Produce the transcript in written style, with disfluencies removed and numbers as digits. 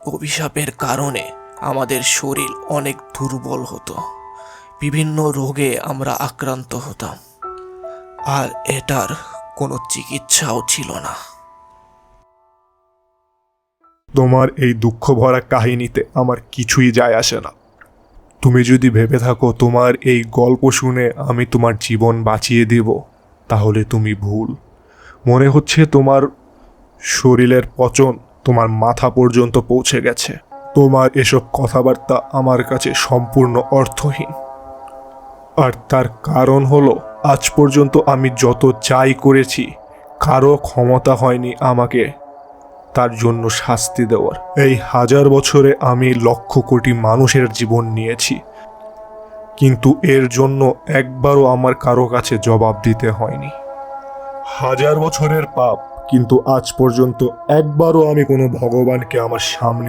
অভিশাপের কারণে আমাদের শরীর অনেক দুর্বল হতো, বিভিন্ন রোগে আমরা আক্রান্ত হতাম, আর এটার কোনো চিকিৎসাও ছিল না। তোমার এই দুঃখ ভরা কাহিনীতে আমার কিছুই যায় আসে না। তুমি যদি ভেবে থাকো তোমার এই গল্প শুনে আমি তোমার জীবন বাঁচিয়ে দেব, তাহলে তুমি ভুল। মনে হচ্ছে তোমার শরীরের পচন তোমার মাথা পর্যন্ত পৌঁছে গেছে। তোমার এসব কথাবার্তা আমার কাছে সম্পূর্ণ অর্থহীন। আর তার কারণ হলো, আজ পর্যন্ত আমি যত যাই করেছি, কারো ক্ষমতা হয়নি আমাকে তার জন্য শাস্তি দেওয়ার। এই 1000 বছরে আমি লক্ষ কোটি মানুষের জীবন নিয়েছি, কিন্তু এর জন্য একবারও আমার কারো কাছে জবাব দিতে হয়নি। 1000 বছরের পাপ, কিন্তু আজ পর্যন্ত একবারও আমি কোনো ভগবানকে আমার সামনে